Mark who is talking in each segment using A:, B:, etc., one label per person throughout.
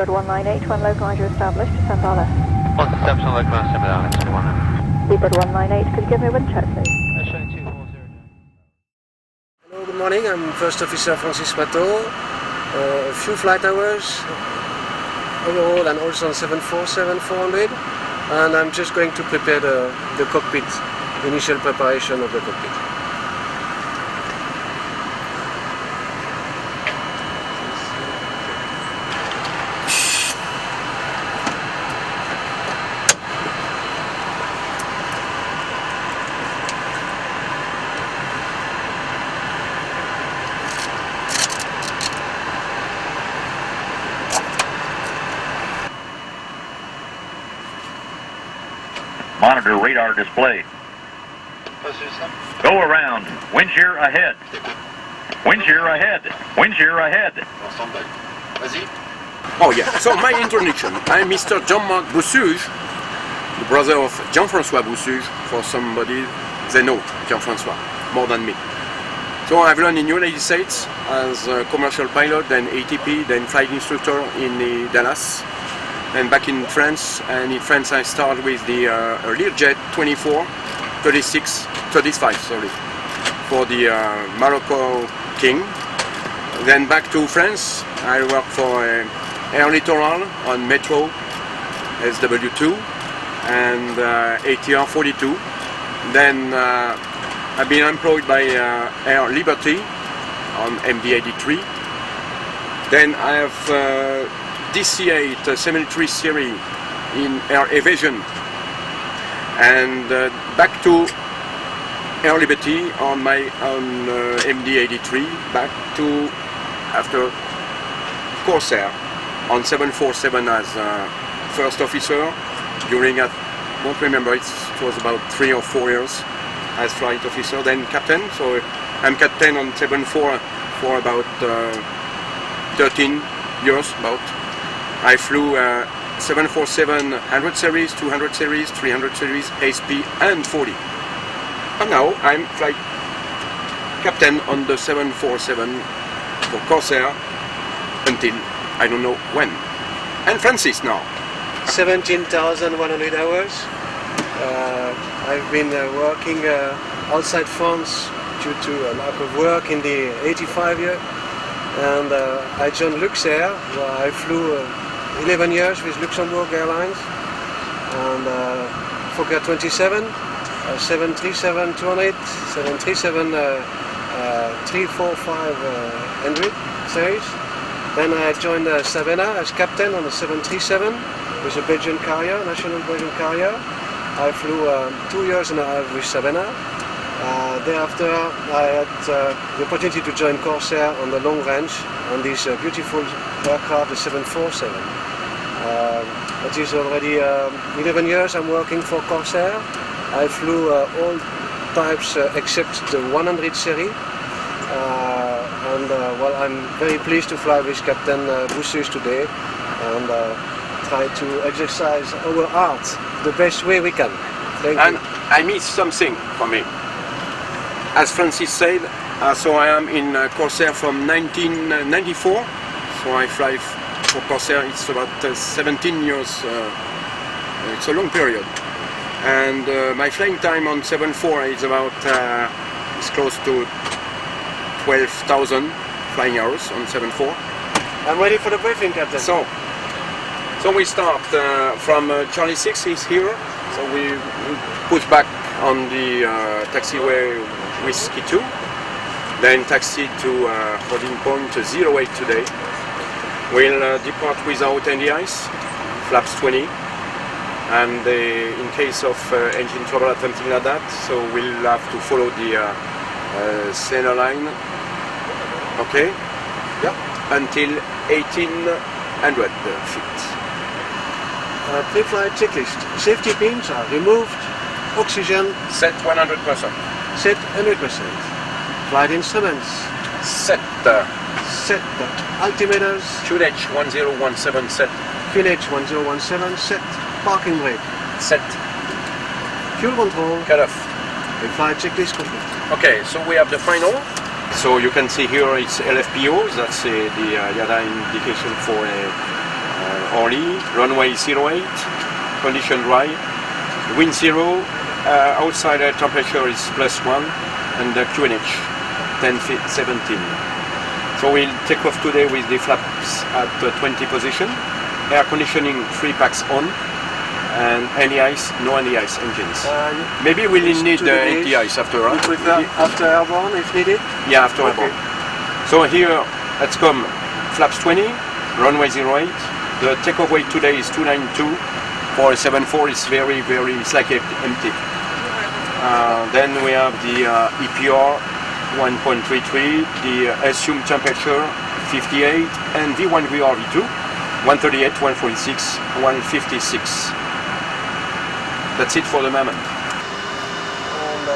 A: Seabird 198, when localizer established, descend RLS.
B: On conception localizer, send RLS 21.
A: Seabird 198, could you give me a wind check, please?
B: Showing 240.
C: Hello, good morning. I'm First Officer Francis Matteau. A few flight hours overall and also on 747-400, and I'm just going to prepare the cockpit, initial preparation of the cockpit.
D: Monitor radar display. Go around. Wind shear ahead. Wind shear ahead. Wind shear ahead.
E: Oh yeah, so my introduction. I'm Mr. Jean-Marc Boussuge, the brother of Jean-François Boussuge. For somebody, they know Jean-François more than me. So I've learned in the United States as a commercial pilot, then ATP, then flight instructor in Dallas. And back in France, I started with the Learjet 35, for the Morocco King. Then back to France, I worked for Air Littoral on Metro SW2 and ATR 42. Then I've been employed by Air Liberty on MD-83. Then I have DC-8 73 series in Air Evasion, and back to Air Liberty on MD-83, back to after Corsair on 747 as first officer during, I don't remember, it was about 3 or 4 years as flight officer, then captain. So I'm captain on 74 for about 13 years about. I flew 747 100 series, 200 series, 300 series, SP and 40. And now I'm flight captain on the 747 for Corsair until I don't know when. And Francis now.
C: 17,100 hours. I've been working outside France due to a lack of work in the 85 year. And I joined Luxair, where I flew 11 years with Luxembourg Airlines, and Fokker 27, 737-200, 737-345-100 series. Then I joined Savannah as captain on the 737 with a Belgian carrier, national Belgian carrier. I flew 2 years and a half with Savannah. Thereafter, I had the opportunity to join Corsair on the long range on this beautiful aircraft, the 747. It is already 11 years I'm working for Corsair. I flew all types except the 100 series. Well, I'm very pleased to fly with Captain Boussuge today and try to exercise our art the best way we can. Thank you.
E: I missed something for me. As Francis said, so I am in Corsair from 1994, so I fly for Corsair, it's about 17 years, it's a long period. And my flying time on 74 is about, it's close to 12,000 flying hours on 74.
C: I'm ready for the briefing, Captain.
E: So we start from Charlie 6 is here, so we push back on the taxiway Whiskey 2, then taxi to holding point 08 today. We'll depart without any ice, flaps 20, and in case of engine trouble or something like that, so we'll have to follow the center line, okay?
C: Yeah.
E: Until 1800 feet.
C: Pre-flight checklist. Safety pins are removed. Oxygen
E: Set 100%.
C: set 100%. Flight instruments
E: Set.
C: set. Altimeters
E: QNH 1017 set.
C: QNH 1017 set. Parking brake
E: Set.
C: fuel control.
E: Cut off.
C: Pre-flight checklist complete.
E: Okay, so we have the final. So you can see here it's LFPO, that's the IATA indication for Orly, runway 08, condition dry, wind 0, outside air temperature is +1, and the QNH 10-17. So we'll take off today with the flaps at 20 position, air conditioning 3 packs on, and anti-ice, no anti-ice engines. Maybe we'll need anti-ice after, right?
C: After airborne if needed?
E: Yeah, after airborne. So here, let's come flaps 20, runway 08. The takeoff weight today is 292. For a 74, it's very, it's like empty. Then we have the EPR 1.33, the assumed temperature 58, and V1 VR V2 138, 146, 156. That's it for the moment.
C: And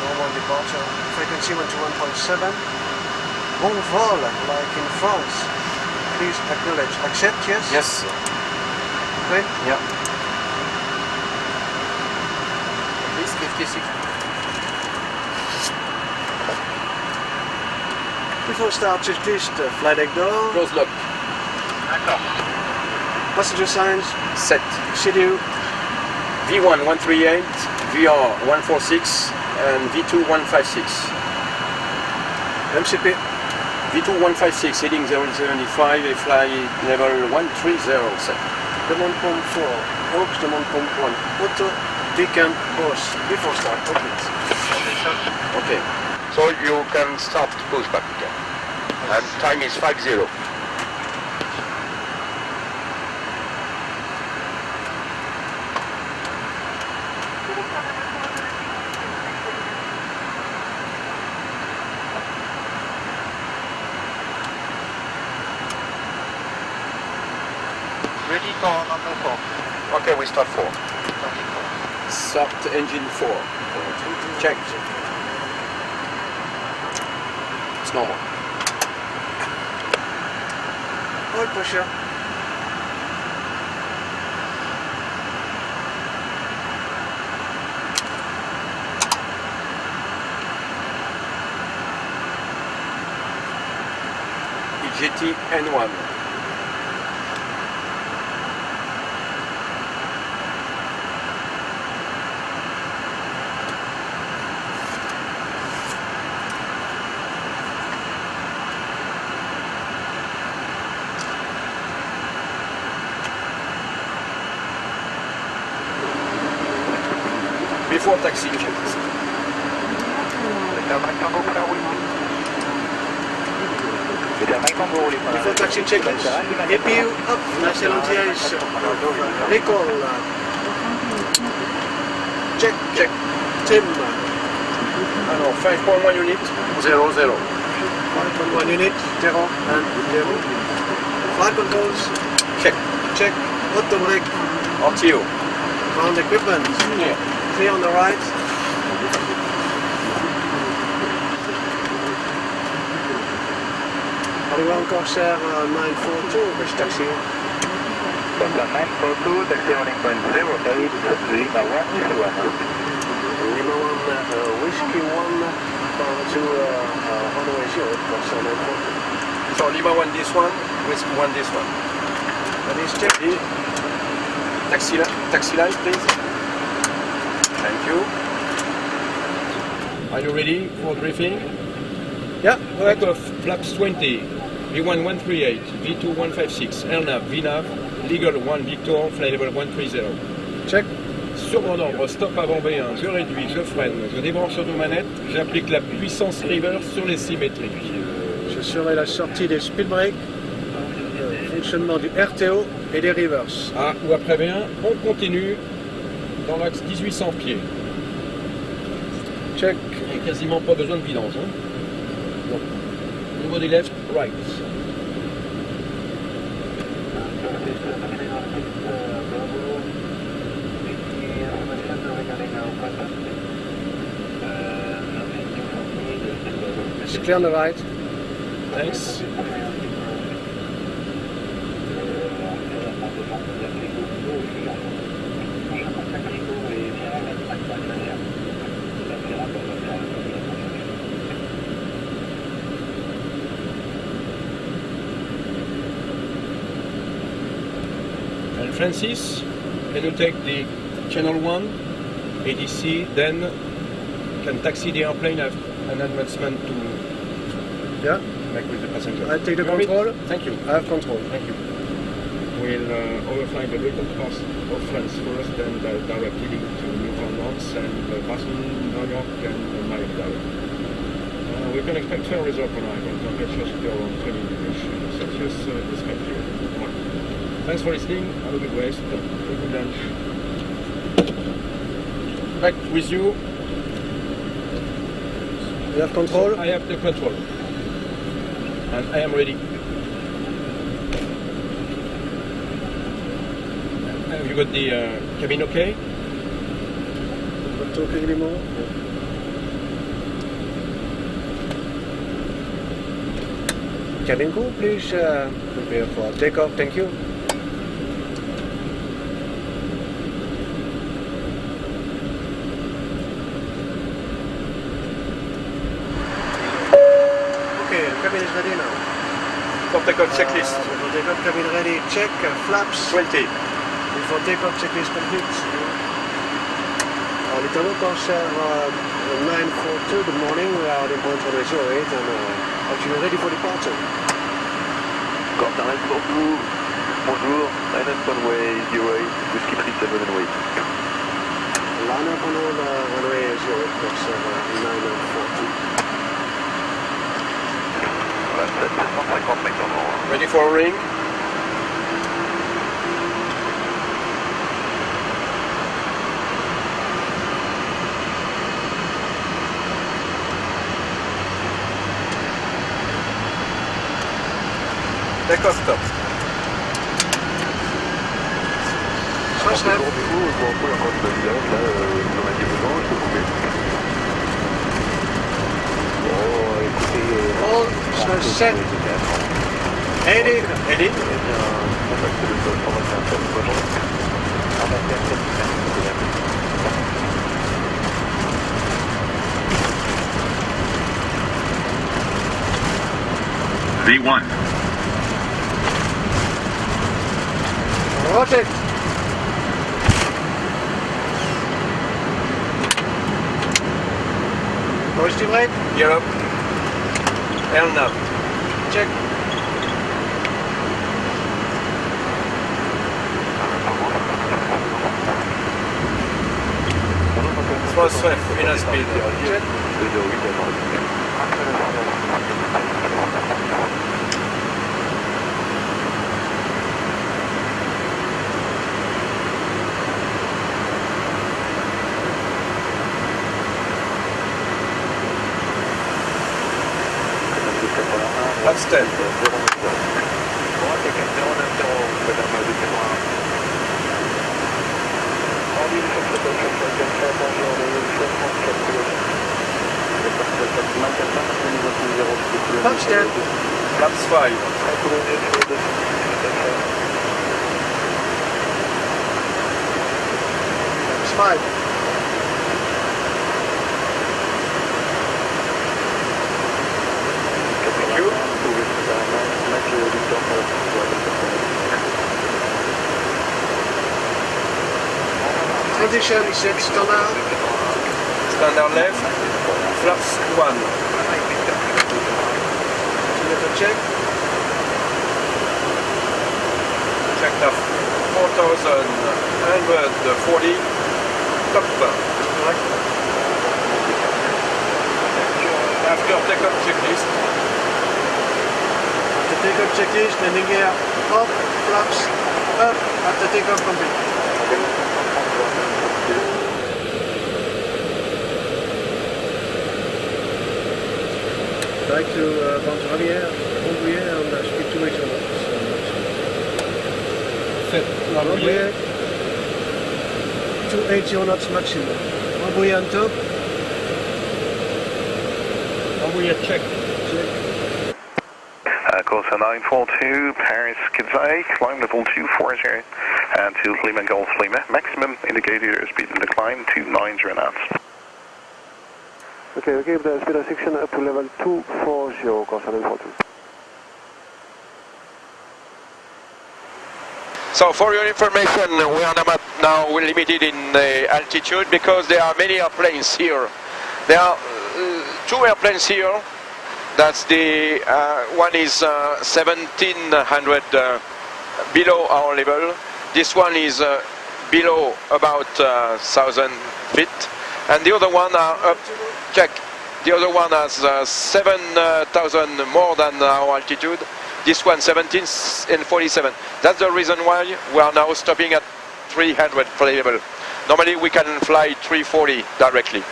C: normal departure, frequency went to 1.7. Bon vol, like in France. Please acknowledge. Accept, yes?
E: Yes.
C: Okay.
E: Yeah. Please 56.
C: Before start, just flight deck door.
E: Close lock.
C: Passenger signs.
E: Set.
C: CDU.
E: V1 138, VR 146, and V2 156.
C: MCP.
E: V2 156, heading 075, a fly level 130 set.
C: Demande pompe 4. Hawks, demande pompe 1. Auto, decamp, horse. Before start, open it.
E: Okay.
F: So you can start to push back again. And time is 50.
B: Ready for number 4.
F: Okay, we start 4.
E: Start engine 4. Check. It's normal.
C: Oil pressure.
E: EGT N1. Before taxi check.
C: Before taxi checklist. APU up, nice LNTIs. Recall. Check. Tim.
E: 5.1 unit, 0, 0.
C: 5.1 unit, 0 and 0. Flight controls. Check. Auto brake.
E: RTO.
C: Ground equipment.
E: Yeah.
C: 3 on the right. Arrivant Corsair 942, which taxi?
D: Corsair 942, taxi running point 08, Lima 1,
C: Lima 1, Whiskey 1, power to runway 0, Corsair 942.
E: So Lima 1 this one, Whiskey 1 this one.
C: That is check.
E: Taxi light please. Thank you. Are you ready for briefing?
C: Yeah, right.
E: Takeoff flaps 20, V1 138, V2 156, AirNav, VNav, Legal 1 Victor, flight level 130.
C: Check.
E: Sur mon ordre, stop avant B1, je réduis, je freine, je débranche automanette, j'applique la puissance reverse sur les symétriques.
C: Je surveille la sortie des speed brakes, fonctionnement du RTO et des reverse.
E: Ah, ou après B1, on continue dans l'axe 1800 pieds.
C: Check.
E: Il n'y a quasiment pas besoin de vidange. Hein. Bon. Au niveau des left, right.
C: It's clear on the right.
E: Thanks.
G: And Francis, can you take the channel 1, ADC, then can taxi the airplane, have an advancement to
C: Yeah,
G: make with the passenger.
C: I take the
G: You have it?
C: control.
G: Thank you.
C: I have control.
G: Thank you. We'll overfly the little coast of France first, then directly to Newfoundland and passing New York and Miami. We can expect fair result on arrival. Temperatures to be around 20 degrees Celsius this country. Thanks for listening. Have a good rest. Have a good lunch. Back with you.
C: You have control?
G: So I have the control. And I am ready. Have you got the cabin okay?
C: Not talking anymore? Cabin crew, please prepare for takeoff. Thank you. Okay, cabin is ready now.
G: For takeoff checklist.
C: For takeoff, cabin ready. Check flaps.
G: 20.
C: Before takeoff, checklist complete. Les tableaux concernent 942. Good morning. We are in point 08 and actually ready for departure.
H: Cockpit 42, bonjour, line up runway 08, whiskey 37 and wait.
C: Line up on runway 08, course 942.
H: Voilà, 750 maintenant.
G: Ready for a ring? Takeoff stop.
C: Switch left.
H: Rendez-vous, je vous rappelle encore une bonne direct, là, vous en aviez besoin, je peux couper. Bon, écoutez...
C: All set. 80.
G: 80.
H: Eh bien, contactez le sol 121 bonne journée. 121
D: V1.
C: Rotate. Positive right.
G: Gear up. Air nav.
C: Check.
G: Thrust left, final speed.
C: Check.
G: That's 10.
C: Flaps 10.
G: Flaps 5.
C: Flaps 5.
G: Thank you.
C: Transition set standard.
G: Standard left. Flaps 1.
C: Altimeter check.
G: Checked off 4,140. Top. After takeoff checklist.
C: After takeoff checklist, landing gear up, flaps up after takeoff complete. Like to bounce Javier, Rambouillet and speed 2 8 knots.
G: Set.
C: Rambouillet, 280 knots maximum. Rambouillet on top.
G: Rambouillet check.
C: Check.
H: Course 942, Paris Kidzai, climb level 240, and to Lima Golf Lima. Maximum indicator speed and decline 290 knots.
I: Okay, give the speed restriction up to level 240, course 942.
F: So for your information, we are now limited in the altitude because there are many airplanes here. There are two airplanes here. That's the one is 1700 below our level. This one is below about 1000 feet, and the other one are up. Check. The other one has 7,000 more than our altitude. This one 17 and 47. That's the reason why we are now stopping at 300 flight level. Normally we can fly 340 directly.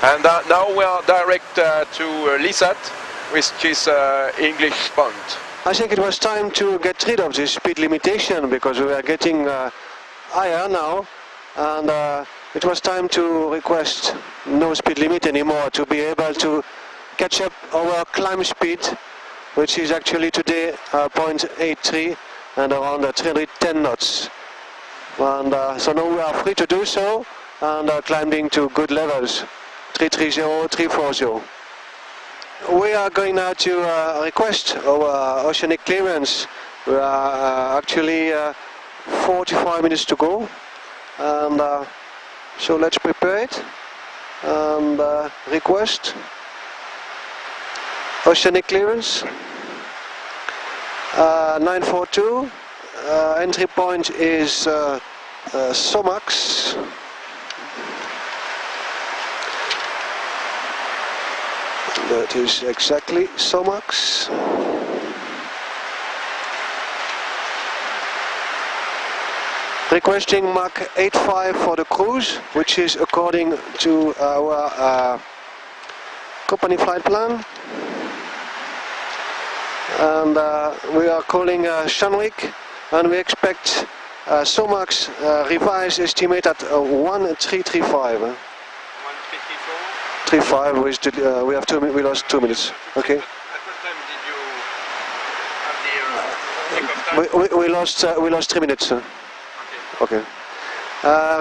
F: And now we are direct to Lisat, which is English Pond.
C: I think it was time to get rid of this speed limitation because we are getting higher now, and it was time to request no speed limit anymore to be able to catch up our climb speed, which is actually today 0.83 and around 310 knots. And so now we are free to do so and climbing to good levels, 330, 340. We are going now to request our oceanic clearance. We are actually 45 minutes to go, and so let's prepare it and request oceanic clearance. 942, entry point is SOMAX. That is exactly SOMAX. Requesting Mach 85 for the cruise, which is according to our company flight plan. And we are calling Oceanic, and we expect SOMAX revised estimate at 1335. 35. We have 2 minutes. We lost 2 minutes. Okay.
F: At what time did you have the takeoff time?
C: We lost 3 minutes. Okay.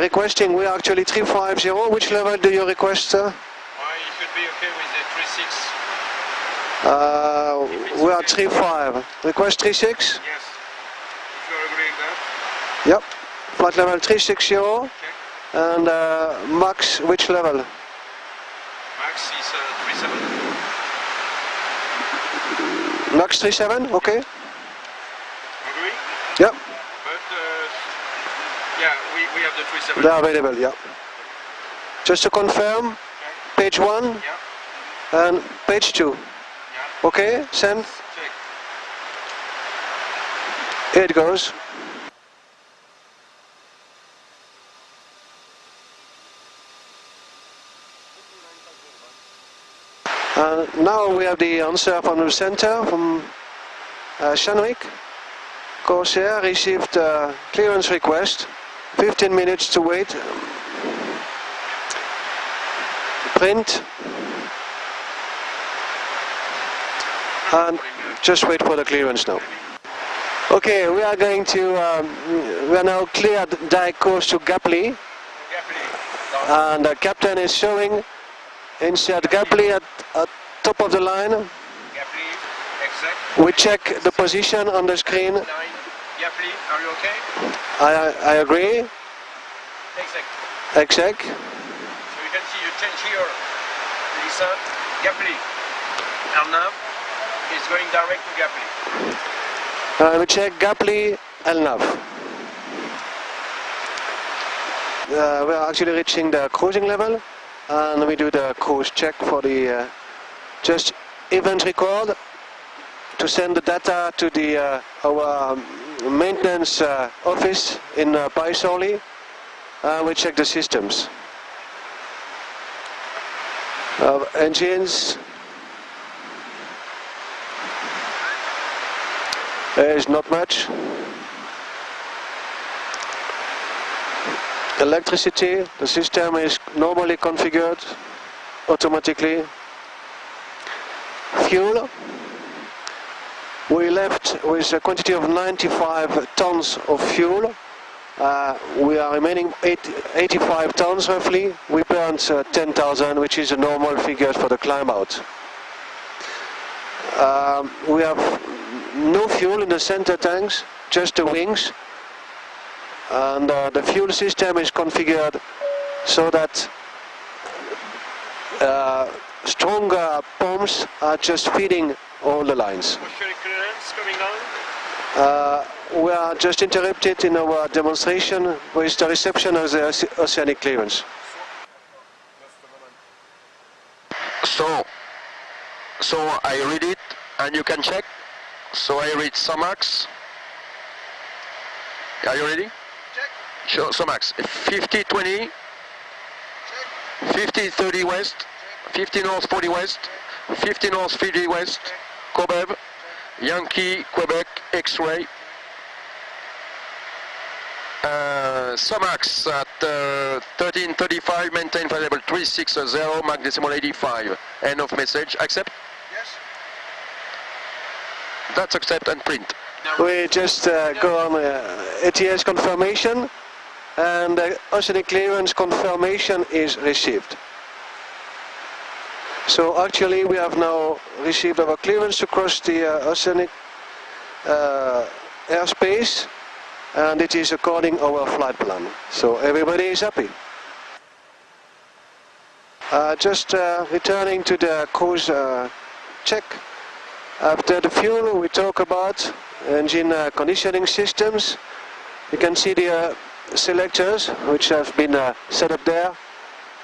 C: Requesting, we are actually 350. Which level do you request?
F: Well, you should be okay with the 36.
C: We are 35. Request 36?
F: Yes. If you are agreeing that.
C: Yep. Flight level 360.
F: Okay.
C: And max, which level?
F: Max is 37.
C: Max 37, okay.
F: Agree?
C: Yep.
F: But yeah, we have the 37.
C: They are available, yeah. Just to confirm, page 1
F: Yeah.
C: and page 2.
F: Yeah.
C: Okay, send.
F: Check.
C: Here it goes. Now we have the answer from the center, from Oceanic. Corsair received a clearance request, 15 minutes to wait. Print. And just wait for the clearance now. Okay, we are going to, we are now cleared direct course to Gapley. And the captain is showing inside Gapley at top of the line.
F: Gapley, exact.
C: We check the position on the screen.
F: 9. Gapley, are you okay?
C: I agree.
F: Exact.
C: Exact.
F: So you can see you change here. Listen, Gapley. Elnav is going direct to Gapley.
C: We check Gapley, Elnav. We are actually reaching the cruising level, and we do the cruise check for the just event record to send the data to the our maintenance office in Paris-Orly. We check the systems. Engines. There is not much. Electricity, the system is normally configured automatically. Fuel, we left with a quantity of 95 tons of fuel. We are remaining 85 tons roughly. We burned 10,000, which is a normal figure for the climb out. We have no fuel in the center tanks, just the wings. and the fuel system is configured so that stronger pumps are just feeding all the lines.
F: Oceanic clearance coming down.
C: We are just interrupted in our demonstration with the reception of the Oceanic clearance.
F: So I read it and you can check. So I read SOMAX. Are you ready?
C: Check.
F: Sure, SOMAX. 50-20. 50-30 west. 50 north 40 west. 50 north 50 west. Kobev. Yankee, Quebec, X-ray. SOMAX at 1335, maintain flight level 360, Mach decimal 85. End of message. Accept?
C: Yes.
F: That's accept and print.
C: We just go on ATS confirmation, and Oceanic clearance confirmation is received. So actually we have now received our clearance to cross the Oceanic airspace, and it is according our flight plan. So everybody is happy. Just returning to the cruise check. After the fuel, we talk about engine conditioning systems. You can see the selectors which have been set up there.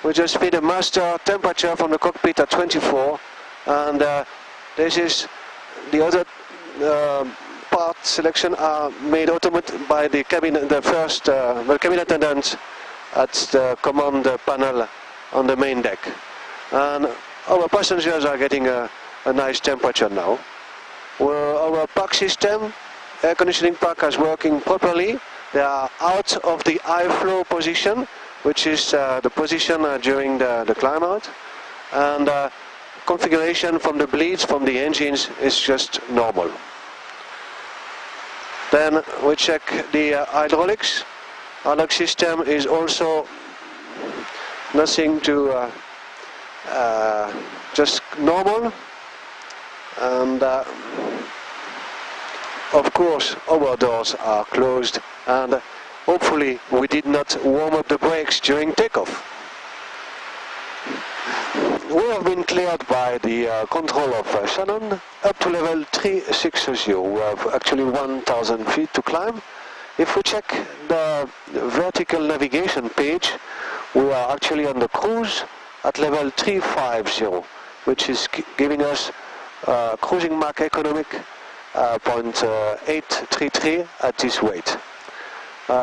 C: We just feed a master temperature from the cockpit at 24, and this is the other part selection are made automatic by the cabin, the first cabin attendant at the command panel on the main deck, and our passengers are getting a nice temperature now. Our pack system, air conditioning pack, is working properly. They are out of the high flow position, which is the position during the climb out, and configuration from the bleeds from the engines is just normal. Then we check the hydraulics. Hydraulic system is also nothing to just normal, and of course our doors are closed, and hopefully we did not warm up the brakes during takeoff. We have been cleared by the control of Shannon up to level 360. We have actually 1,000 feet to climb. If we check the vertical navigation page, we are actually on the cruise at level 350, which is giving us cruising Mach economic 0.833 at this weight. We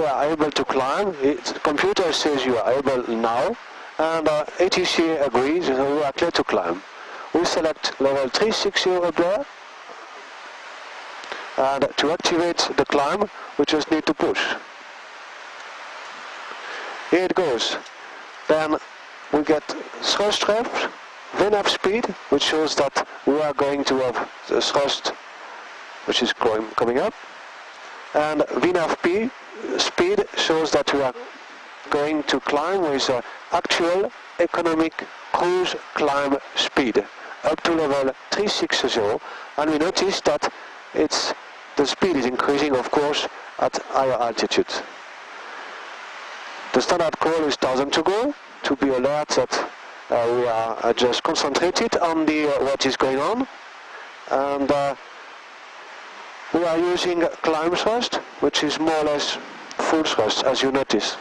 C: are able to climb. The computer says you are able now, and ATC agrees, so we are clear to climb. We select level 360 up there, and to activate the climb we just need to push. Here it goes. Then we get thrust ref, VNAV speed, which shows that we are going to have the thrust which is coming up, and VNAV speed shows that we are going to climb with actual economic cruise climb speed up to level 360, and we notice that the speed is increasing, of course, at higher altitude. The standard call is 1,000 to go, to be alert that we are just concentrated on what is going on, and we are using climb thrust, which is more or less full thrust, as you notice.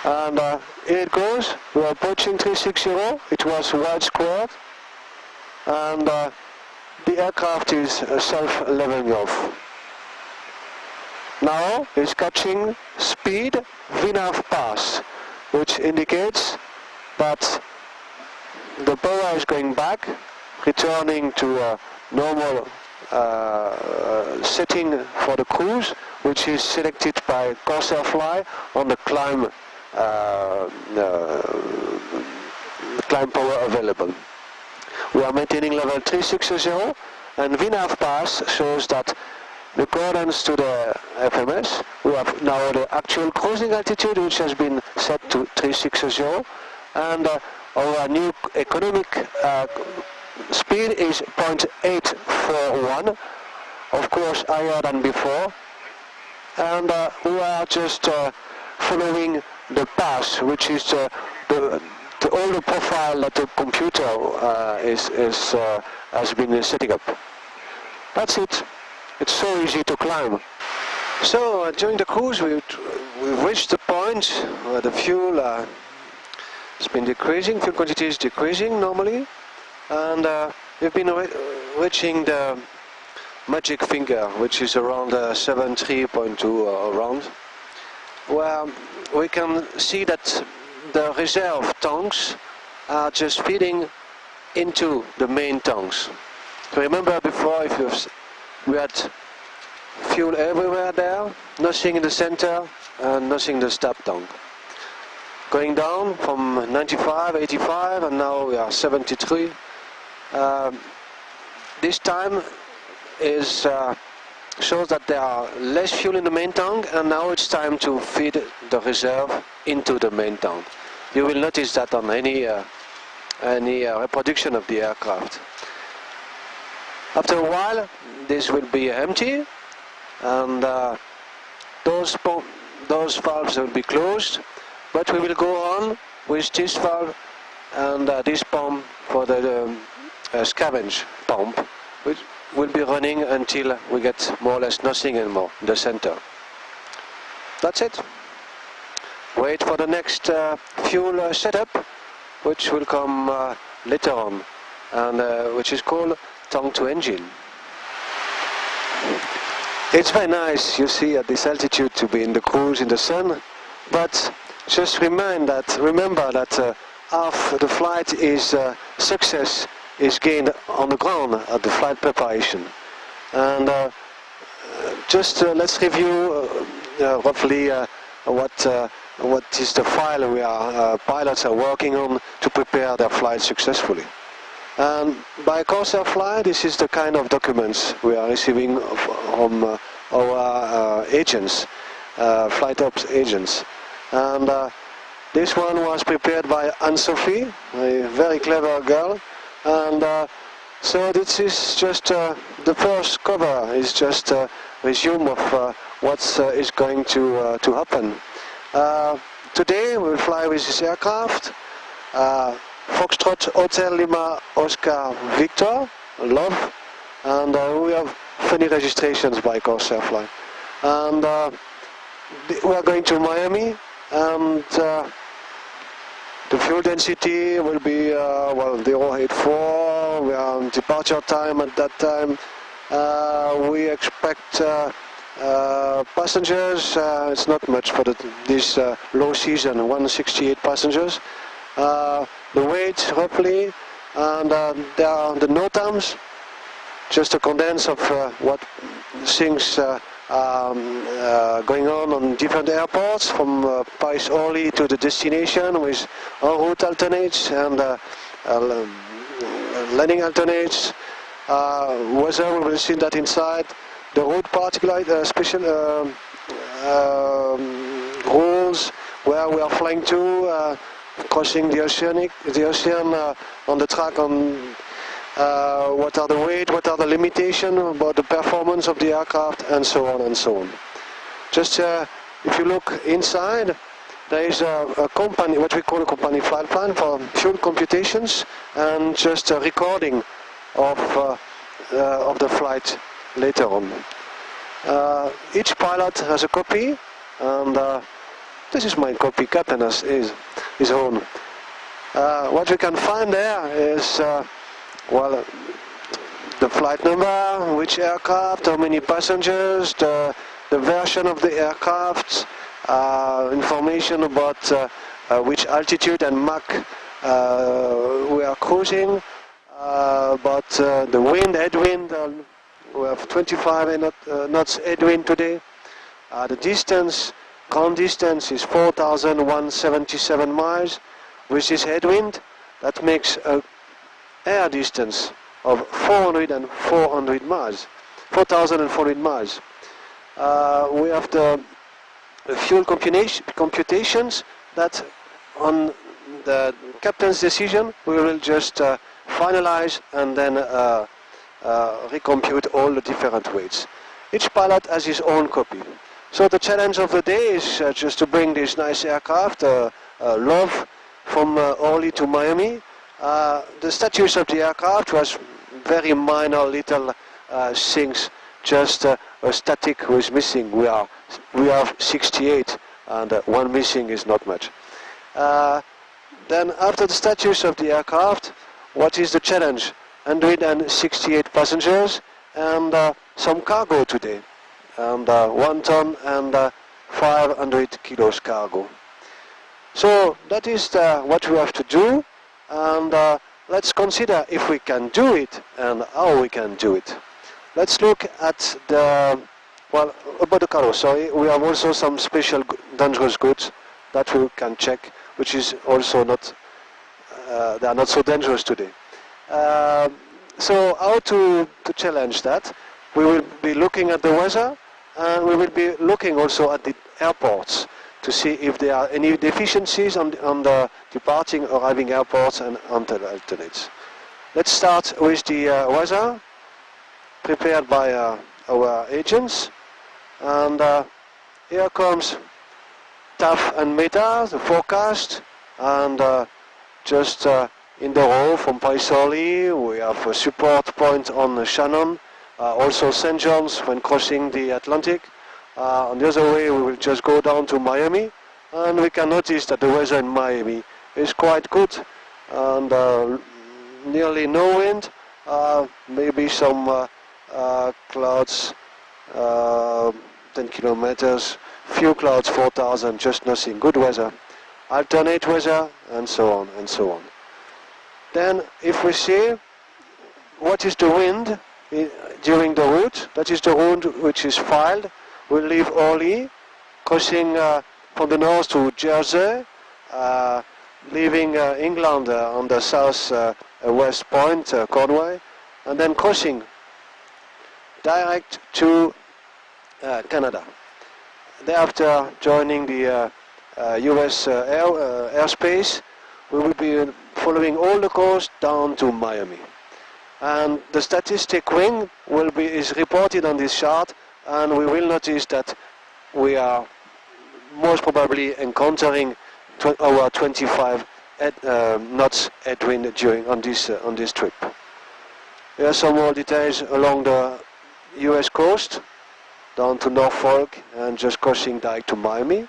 C: And here it goes. We are approaching 360. It was wide squared, and the aircraft is self-leveling off. Now it's catching speed VNAV pass, which indicates that the power is going back, returning to a normal setting for the cruise, which is selected by Corsair Fly on the climb power available. We are maintaining level 360, and VNAV pass shows that in accordance to the FMS, we have now the actual cruising altitude, which has been set to 360, and our new economic speed is 0.841, of course higher than before, and we are just following the path, which is all the profile that the computer has been setting up. That's it. It's so easy to climb. So during the cruise we've reached the point where the fuel has been decreasing, fuel quantity is decreasing normally, and we've been reaching the magic finger, which is around 73.2 around, where we can see that the reserve tanks are just feeding into the main tanks. So remember before, we had fuel everywhere there, nothing in the center and nothing in the stop tank. Going down from 95, 85, and now we are 73. This time shows that there are less fuel in the main tank, and now it's time to feed the reserve into the main tank. You will notice that on any reproduction of the aircraft. After a while, this will be empty, and those valves will be closed, but we will go on with this valve and this pump for the scavenge pump, which will be running until we get more or less nothing anymore in the center. That's it. Wait for the next fuel setup, which will come later on, and which is called tank to engine. It's very nice, you see, at this altitude to be in the cruise in the sun, but just remember that half the flight is success is gained on the ground at the flight preparation. And let's review roughly what is the file we pilots are working on to prepare their flight successfully. And by Corsair Fly, this is the kind of documents we are receiving from our agents, flight ops agents. And this one was prepared by Anne-Sophie, a very clever girl. And so this is just the first cover, is just a resume of what is going to happen. Today we will fly with this aircraft. Foxtrot Hotel Lima Oscar Victor, Love, and we have funny registrations by Corsair Fly. And we are going to Miami, and the fuel density will be 084. We are on departure time at that time. We expect passengers. It's not much for this low season, 168 passengers. The weight roughly, and there are the NOTAMs, just a condense of what things going on different airports, from Paris Orly to the destination, with en route alternates and landing alternates. Weather, we will see that inside. The route particular special rules where we are flying to. Crossing the ocean on the track, on what are the weight, what are the limitations about the performance of the aircraft, and so on and so on. Just if you look inside, there is a company, what we call a company flight plan for fuel computations, and just a recording of the flight later on. Each pilot has a copy, and this is my copy, Captain has his own. What we can find there is, the flight number, which aircraft, how many passengers, the version of the aircraft, information about which altitude and Mach we are cruising, about the wind, headwind. We have 25 knots headwind today. The distance, ground distance is 4,177 miles. With this headwind, that makes an air distance of 400 miles, 4,400 miles. We have the fuel computations that, on the captain's decision, we will just finalize and then recompute all the different weights. Each pilot has his own copy. So the challenge of the day is just to bring this nice aircraft, Love, from Orly to Miami. The status of the aircraft was very minor little things, just a static was missing. We have 68 and one missing is not much. Then after the status of the aircraft, what is the challenge? 168 passengers and some cargo today, and 1 ton and 500 kilos cargo. So that is what we have to do, and let's consider if we can do it and how we can do it. Let's look at about the cargo, sorry. We have also some special dangerous goods that we can check, which is also not, they are not so dangerous today. So how to challenge that? We will be looking at the weather, and we will be looking also at the airports to see if there are any deficiencies on the departing, arriving airports and alternates. Let's start with the weather prepared by our agents, and here comes TAF and META, the forecast, and just in the row from Paris-Orly we have a support point on Shannon, also St. John's when crossing the Atlantic. On the other way we will just go down to Miami, and we can notice that the weather in Miami is quite good, and nearly no wind, maybe some clouds, 10 kilometers, few clouds, 4,000, just nothing, good weather, alternate weather, and so on and so on. Then if we see what is the wind during the route, that is the route which is filed. We'll leave Orly, crossing from the north to Jersey, leaving England on the south west point, Cornwall, and then crossing direct to Canada. Thereafter, joining the US airspace, we will be following all the coast down to Miami. And the statistic wind is reported on this chart, and we will notice that we are most probably encountering our 25 knots headwind on this trip. Here are some more details along the US coast, down to Norfolk and just crossing direct to Miami.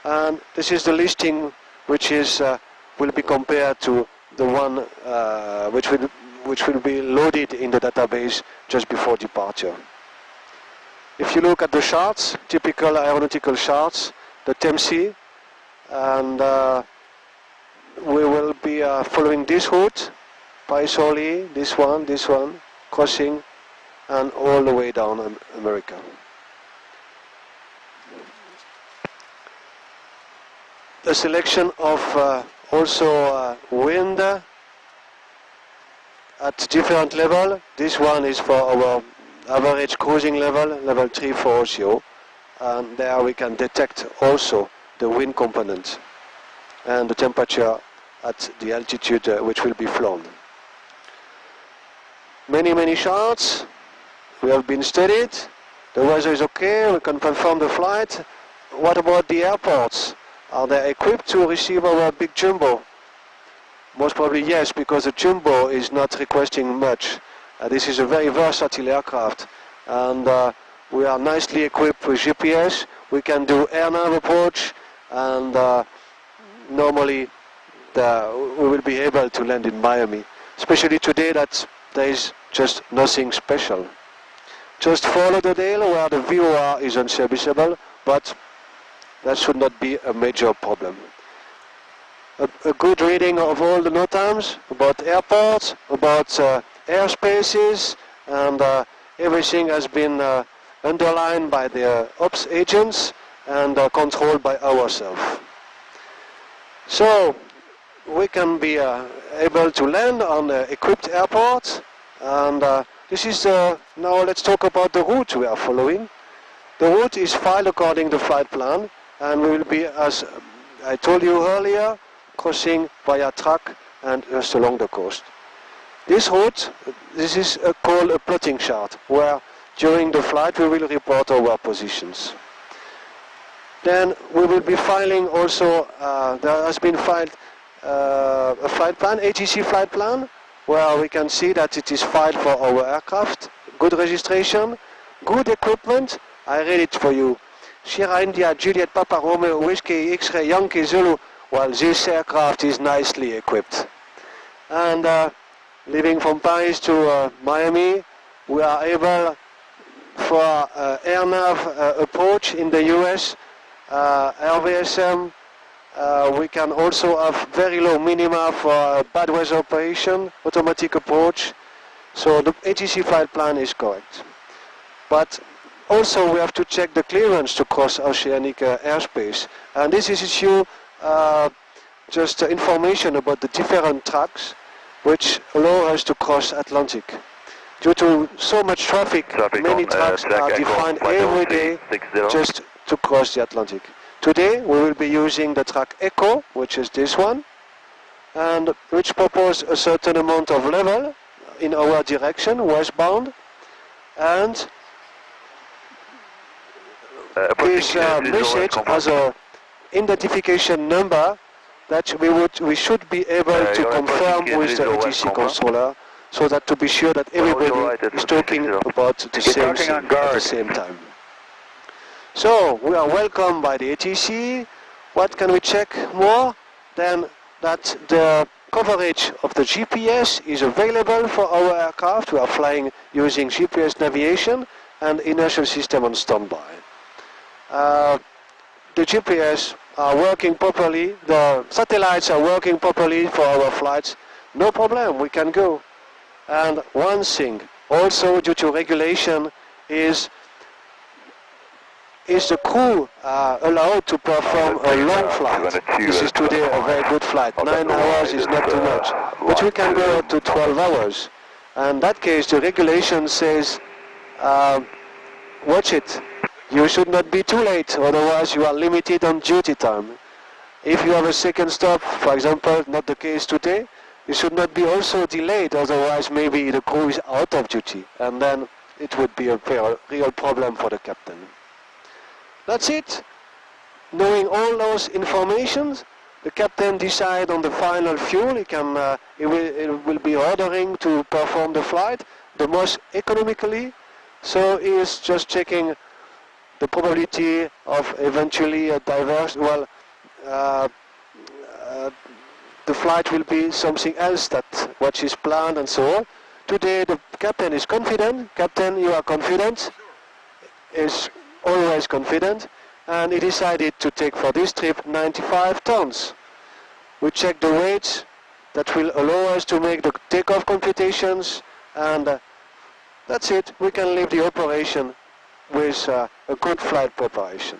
C: And this is the listing which is will be compared to the one which will be loaded in the database just before departure. If you look at the charts, typical aeronautical charts, the TMC, and we will be following this route, Paris-Orly, this one, crossing, and all the way down America. The selection of also wind at different level. This one is for our average cruising level 340, and there we can detect also the wind component and the temperature at the altitude which will be flown. Many charts. We have been studied. The weather is okay. We can perform the flight. What about the airports? Are they equipped to receive our big jumbo? Most probably yes, because the jumbo is not requesting much. This is a very versatile aircraft, and we are nicely equipped with GPS. We can do air nav approach, and normally we will be able to land in Miami. Especially today that there is just nothing special. Just follow the tail where the VOR is unserviceable, but that should not be a major problem. A good reading of all the NOTAMs about airports, about airspaces, and everything has been underlined by the ops agents and controlled by ourselves. So we can be able to land on equipped airports, and this is now let's talk about the route we are following. The route is filed according to the flight plan, and we will be, as I told you earlier, crossing via track and just along the coast. This route, this is called a plotting chart, where during the flight we will report our positions. Then we will be filing also, there has been filed a flight plan, ATC flight plan, where we can see that it is filed for our aircraft, good registration, good equipment. I read it for you. Sierra India, Juliet, Papa Romeo, Whiskey, X-Ray, Yankee, Zulu. Well, this aircraft is nicely equipped. And leaving from Paris to Miami, we are able for AirNav approach in the US, RVSM. We can also have very low minima for bad weather operation, automatic approach. So the ATC flight plan is correct. But also we have to check the clearance to cross oceanic airspace. And this is issue just information about the different tracks which allow us to cross Atlantic. Due to so much traffic, many tracks are defined every day just to cross the Atlantic. Today we will be using the track Echo, which is this one, and which proposes a certain amount of level in our direction, westbound, and this message has a identification number that we should be able to confirm with the ATC controller, so that to be sure that everybody is talking about the same thing at the same time. So we are welcomed by the ATC. What can we check more? Then that the coverage of the GPS is available for our aircraft. We are flying using GPS navigation and inertial system on standby. The GPS are working properly, the satellites are working properly for our flights. No problem, we can go. And one thing, also due to regulation, is the crew allowed to perform a long flight. This is today a very good flight. 9 hours is not too much, but we can go up to 12 hours. And in that case, the regulation says, watch it. You should not be too late, otherwise you are limited on duty time. If you have a second stop, for example, not the case today, you should not be also delayed, otherwise maybe the crew is out of duty, and then it would be a real problem for the captain. That's it. Knowing all those informations, the captain decides on the final fuel. He will be ordering to perform the flight the most economically. So he is just checking the probability of eventually a diverse. Well, the flight will be something else that what is planned and so on. Today the captain is confident. Captain, you are confident. Is always confident, and he decided to take for this trip 95 tons. We check the weights that will allow us to make the takeoff computations, and that's it. We can leave the operation with a good flight preparation.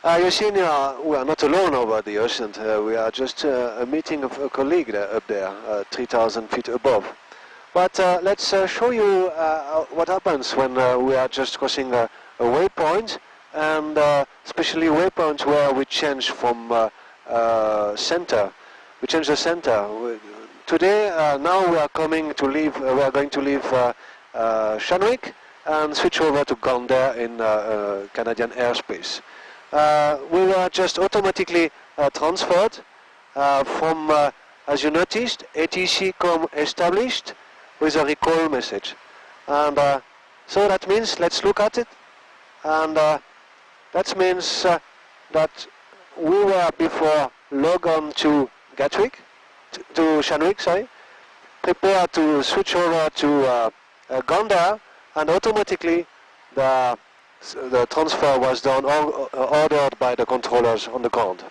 C: You see, we are not alone over the ocean. We are just a meeting of a colleague up there, 3,000 feet above. But let's show you what happens when we are just crossing a waypoint, and especially waypoints where we change from center. We change the center. Today, now we are going to leave Oceanic and switch over to Gander in Canadian airspace. We were just automatically transferred from, as you noticed, ATC com established with a recall message. And so that means, let's look at it. And that means that we were before log on to Gatwick, to Oceanic, sorry, prepared to switch over to Gander, and automatically the transfer was done, ordered by the controllers on the ground.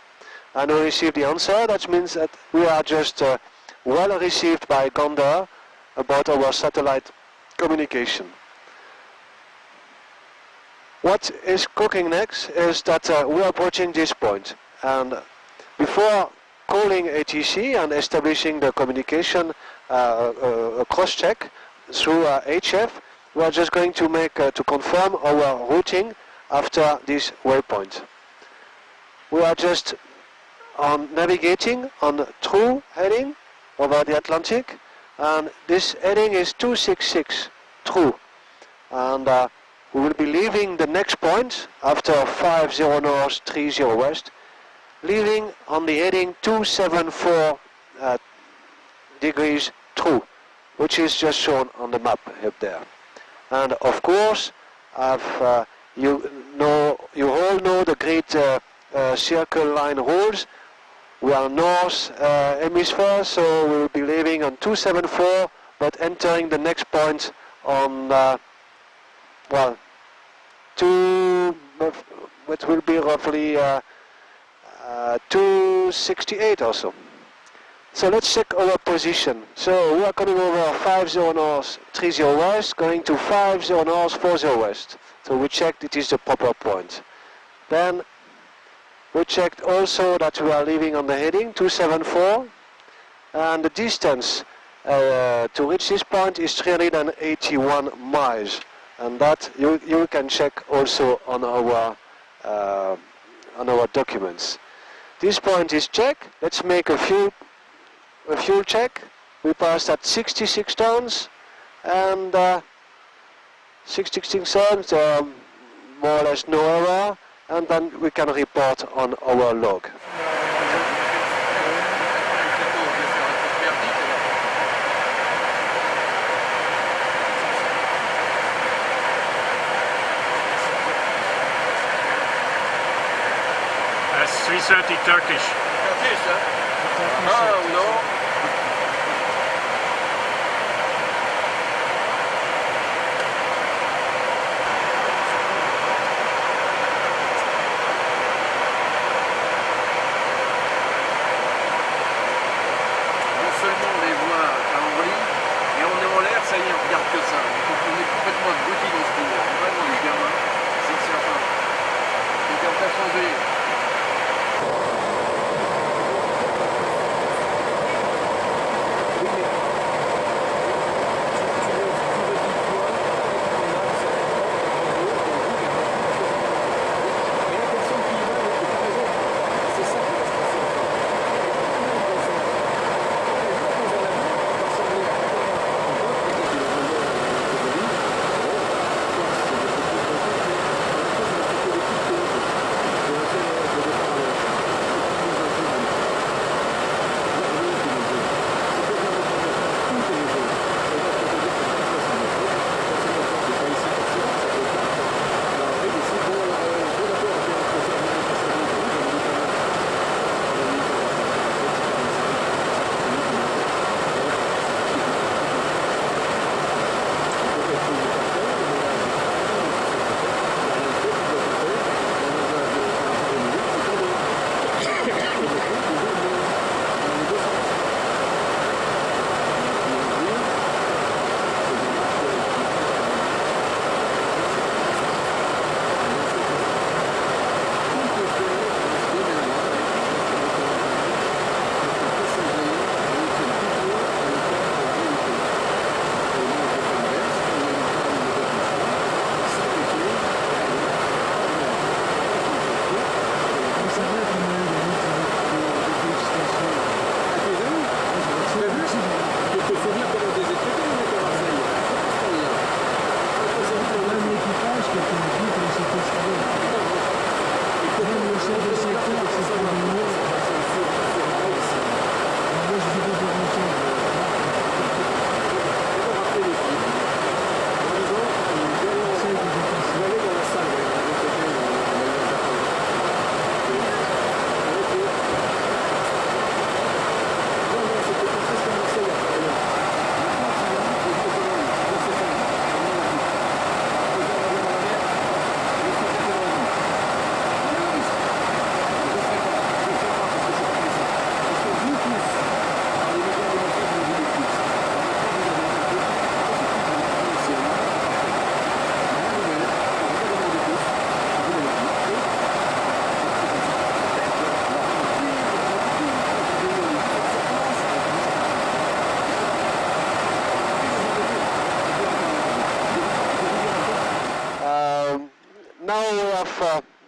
C: And we received the answer. That means that we are just well received by Gander about our satellite communication. What is cooking next is that we are approaching this point, and before calling ATC and establishing the communication cross-check through HF, we are just going to make to confirm our routing after this waypoint. We are just navigating on true heading over the Atlantic, and this heading is 266 true, and we will be leaving the next point after 50 north 30 west, leaving on the heading 274 degrees true, which is just shown on the map up there. And of course, you all know the great circle line rules. We are north hemisphere, so we will be leaving on 274, but entering the next point on it will be roughly 268 or so. So let's check our position. So we are coming over 50 north 30 west, going to 50 north 40 west. So we checked it is the proper point. Then we checked also that we are leaving on the heading 274, and the distance to reach this point is 381 miles, and that you can check also on our documents. This point is checked. Let's make a fuel check. We passed at 66 tons, and 66 tons, more or less no error, and then we can report on our log.
G: That's 330 Turkish.
E: Turkish, huh? Oh, no. On les voit à l'envers et on est en l'air, ça y est, on regarde que ça. Donc on est complètement abrutis dans ce pays. Vraiment les gamins, c'est certain. Donc on peut changer.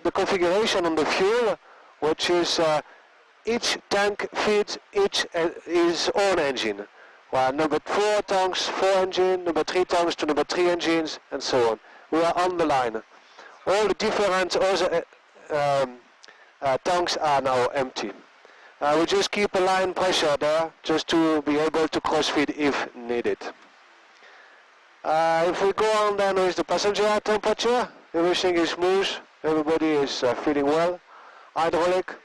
C: The configuration on the fuel, which is each tank feeds his own engine. Well, number 4 tanks, 4 engine, number 3 tanks to number 3 engines, and so on. We are on the line. All the different other tanks are now empty. We just keep a line pressure there, just to be able to crossfeed if needed. If we go on then with the passenger temperature, everything is smooth, everybody is feeling well. Hydraulic,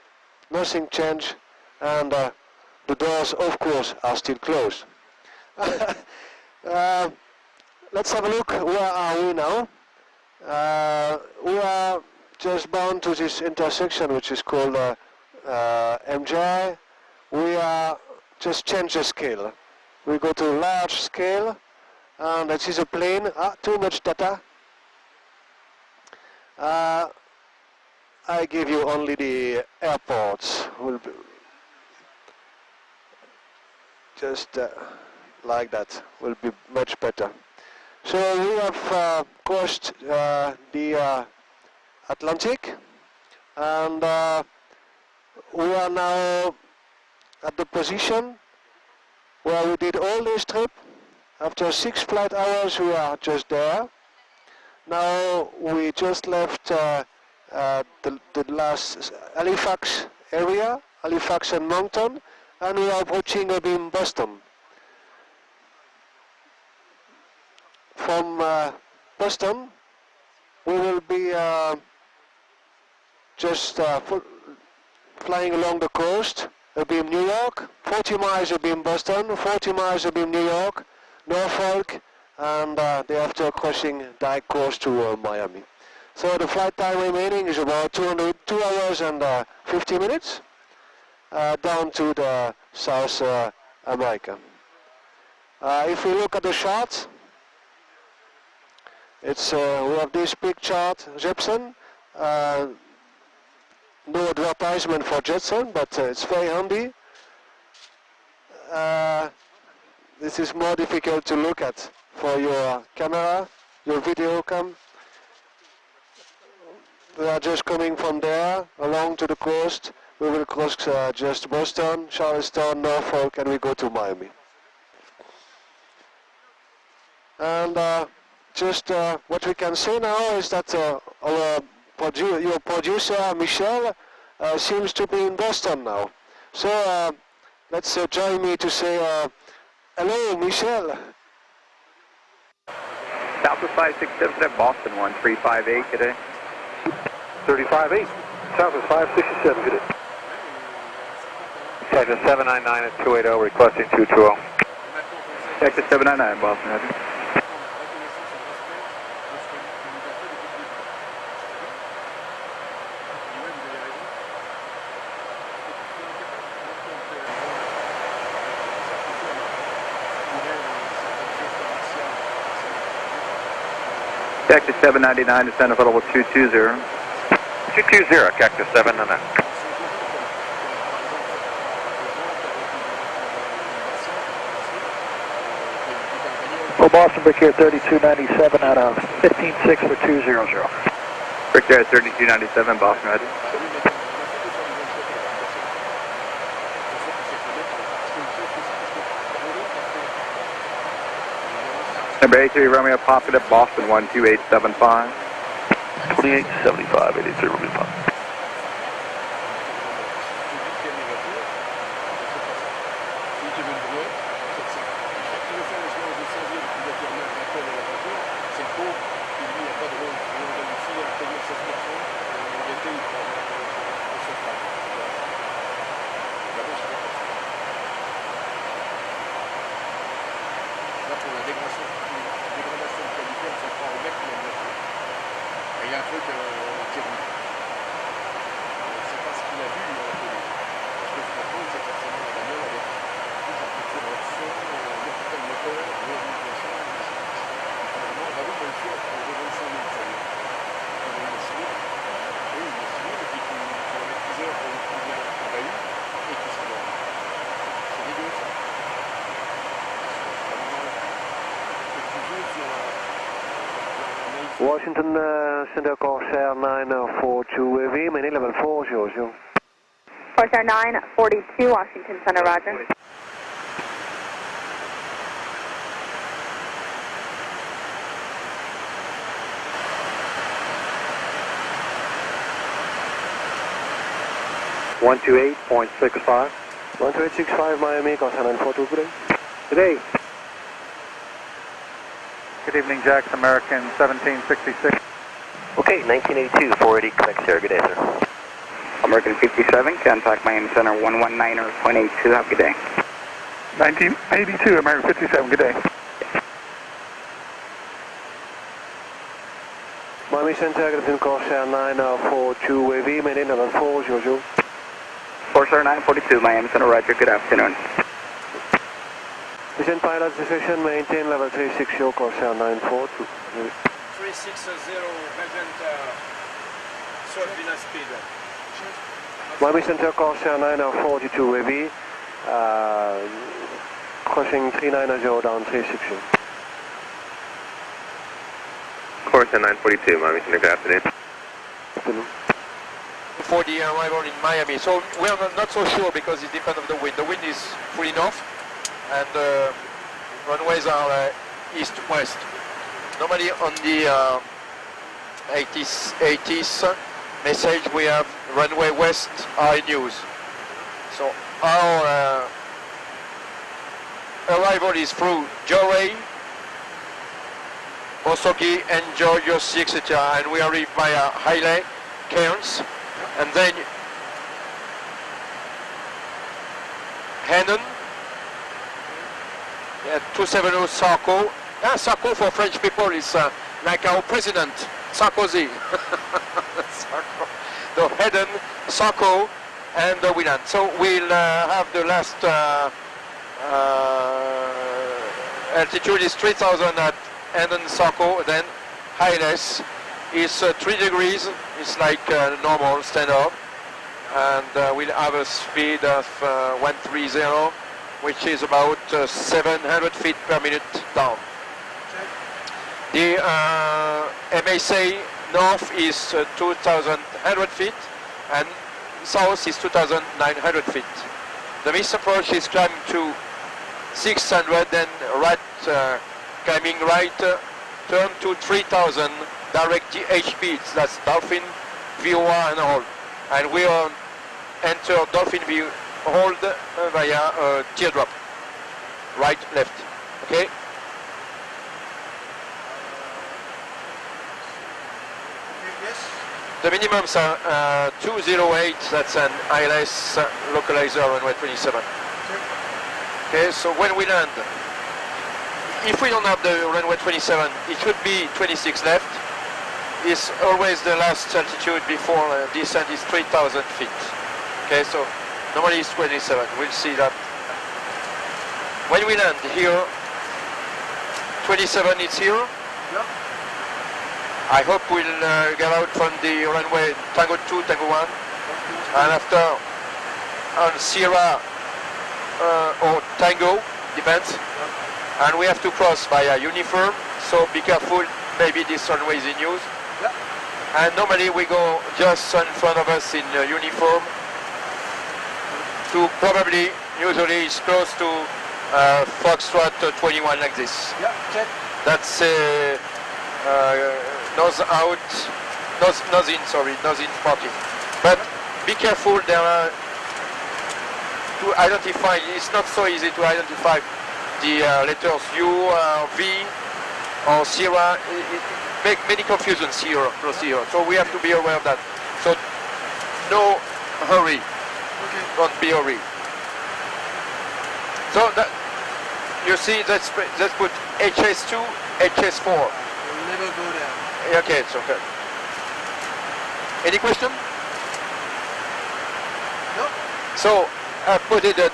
C: nothing changed, and the doors, of course, are still closed. Let's have a look. Where are we now? We are just bound to this intersection, which is called MJ. We are just change the scale. We go to large scale, and this is a plane. Too much data. I give you only the airports. Will be just like that. Will be much better. So we have crossed the Atlantic, and we are now at the position where we did all this trip. After 6 flight hours, we are just there. Now we just left the last Halifax area, Halifax and Moncton, and we are approaching Boston. From Boston, we will be just flying along the coast, New York, 40 miles Boston, 40 miles New York, Norfolk, and thereafter crossing direct course to Miami. So the flight time remaining is about 2 hours and 50 minutes down to the South America. If we look at the chart, it's we have this big chart, Jepson. No advertisement for Jetson, but it's very handy. This is more difficult to look at for your camera, your video cam. We are just coming from there along to the coast. We will cross just Boston, Charleston, Norfolk, and we go to Miami. And just what we can say now is that your producer, Michel, seems to be in Boston now. So let's join me to say hello, Michel.
H: Southwest 567 at Boston 1358 today.
I: 35-8, Southwest 567, good day.
H: Texas 799 at 280, requesting 220. Texas 799, Boston, heavy. Cactus 799, descend to level 220. 220, Cactus 799.
I: Well, Boston, Brick Air 3297 out of 15-6 for 200.
H: Brick Air 3297, Boston, ready. Number 83 Romeo Pocket at Boston 12875.
I: 2875, 83 Romeo Pocket. Washington, Center Corsair 942 AV, main level 400.
A: Corsair 942, Washington Center, roger.
I: 128.65.
C: 12865 Miami, call 942, good day.
I: Good day. Good evening, Jackson, American 1766.
J: Okay, 1982, 480, connect Sierra. Good day, sir.
H: American 57, contact Miami Center 119.82. Have a good day.
I: 1982, American 57, good day.
C: Miami Center, good afternoon, Corsair 942 wavy, maintain level 4, Jojo.
H: Corsair 942, Miami Center, roger, good afternoon.
C: Descent pilot decision, maintain level 360, Corsair 942.
F: 360, Belgian Venus speed.
C: Miami Center, Corsair 942 wavy, crossing 390 down 360.
J: Corsair 942, Miami Center, good afternoon.
C: Afternoon.
F: For the arrival in Miami, so we are not so sure because it depends on the wind. The wind is fully north and runways are east-west. Normally on the 80s message we have runway west are in use. So our arrival is through Joray, Osoki and Georgia, etc. And we arrive via Haile, Cairns, and then Henan, 270 Sarko. Sarko for French people is like our president, Sarkozy. Sarko. So Henan, Sarko, and Willan. So we'll have the last altitude is 3,000 at Henan, Sarko, then Highlands is 3 degrees. It's like normal standard, and we'll have a speed of 130, which is about 700 feet per minute down. The MSA north is 2,100 feet, and south is 2,900 feet. The missed approach is climbing to 600, then right, climbing right, turn to 3,000, direct DHP, that's Dolphin, VOA and hold. And we enter Dolphin view hold via teardrop, right, left, okay? The minimums are 208, that's an ILS localizer runway 27. Okay, so when we land, if we don't have the runway 27, it should be 26 left. It's always the last altitude before descent is 3,000 feet. Okay, so normally it's 27, we'll see that. When we land here, 27 is here.
C: Yeah.
F: I hope we'll get out from the runway Tango 2, Tango 1, and after on Sierra or Tango, depends, and we have to cross by a uniform, so be careful, maybe this runway is in use, and normally we go just in front of us in uniform to probably, usually it's close to Foxtrot 21 like this.
C: Yeah, check.
F: That's nose out, nose in, sorry, nose in parking. But be careful, there are, to identify, it's not so easy to identify the letters U, V, or Sierra. It make many confusions here, across here. So we have to be aware of that. So no hurry, don't be hurry. So that, you see, let's put HS2, HS4.
C: We'll never go there.
F: Okay, it's okay. Any question?
C: No.
F: So I put it at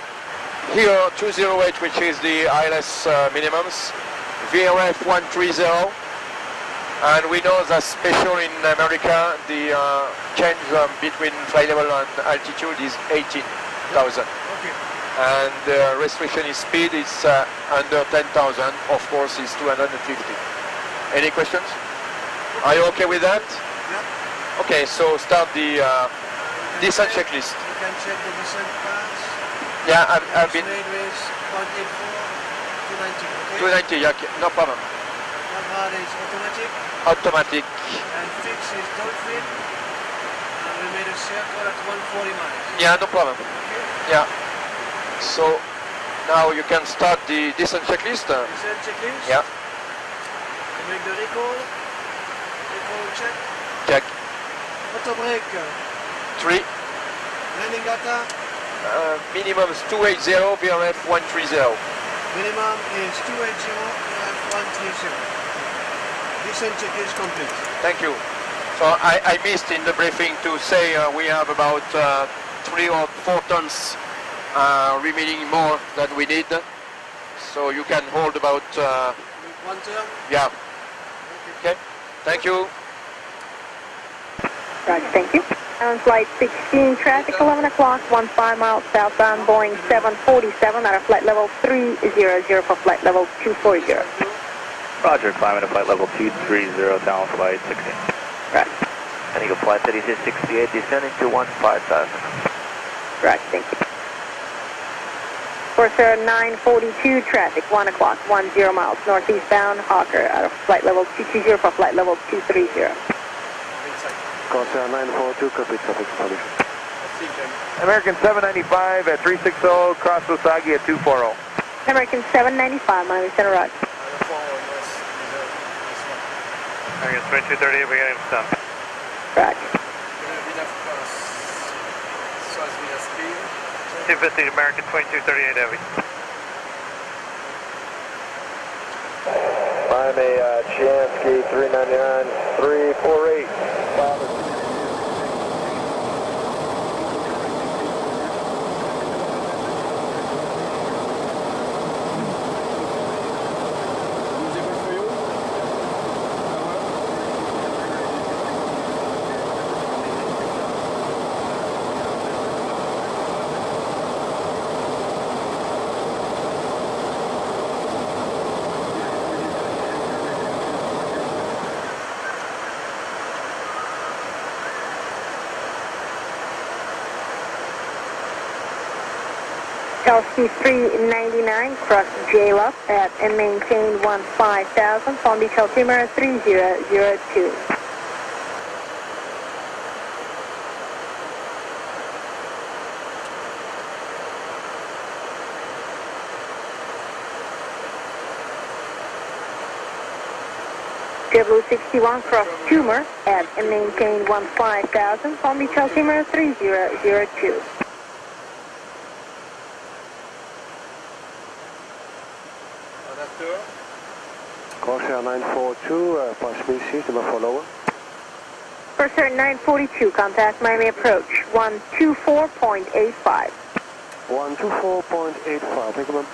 F: here 208, which is the ILS minimums, VRF 130, and we know that special in America the change between flight level and altitude is 18,000.
C: Okay.
F: And the restriction in speed is under 10,000. Of course, is 250. Any questions? Are you okay with that?
C: Yeah.
F: Okay, so start the descent checklist.
C: You can check the descent paths.
F: Yeah, I've been...
C: Railways 184, 290, okay?
F: 290, yeah, okay, no problem.
C: Navard is automatic.
F: Automatic.
C: And fix is Dolphin. And We made a circle at 140 miles.
F: Yeah, no problem. Yeah. So now you can start the descent checklist.
C: Descent checklist?
F: Yeah.
C: We make the recall. Recall check.
F: Check.
C: Auto brake.
F: 3.
C: Landing data.
F: Minimum is 280, VRF 130.
C: Minimum is 280, 130. Descent checklist complete.
F: Thank you. So I missed in the briefing to say we have about 3 or 4 tons remaining more than we need. So you can hold about...
C: 1 turn?
F: Yeah. Okay. Thank you.
A: Roger, thank you. On flight 16, traffic 11 o'clock, 15 miles southbound, Boeing 747 at a flight level 300 for flight level 240.
J: Roger, climbing to flight level 230, down flight 16.
A: Right.
J: And you go flight 3668, descending to 15,000.
A: Right, thank you. Corsair 942, traffic 1 o'clock, 10 miles northeastbound, Hawker at a flight level 220 for flight level 230.
C: Corsair 942, copy traffic information.
H: American 795 at 360, cross Osagi at 240.
A: American 795, Miami Center, Roger.
J: American 2230, beginning to stop.
A: Roger.
J: 250 American 2238 heavy.
H: Miami Chiansky 399, 348.
A: Kelsey 399, cross JLUP at and maintain 15,000, Palm Beach altimeter 3002. JetBlue 61, cross Tumor at and maintain 15,000, Palm Beach altimeter 3002.
C: Corsair 942, possibly seat number 4 lower.
A: Corsair 942, contact Miami approach 124.85.
C: 124.85, thank you, ma'am.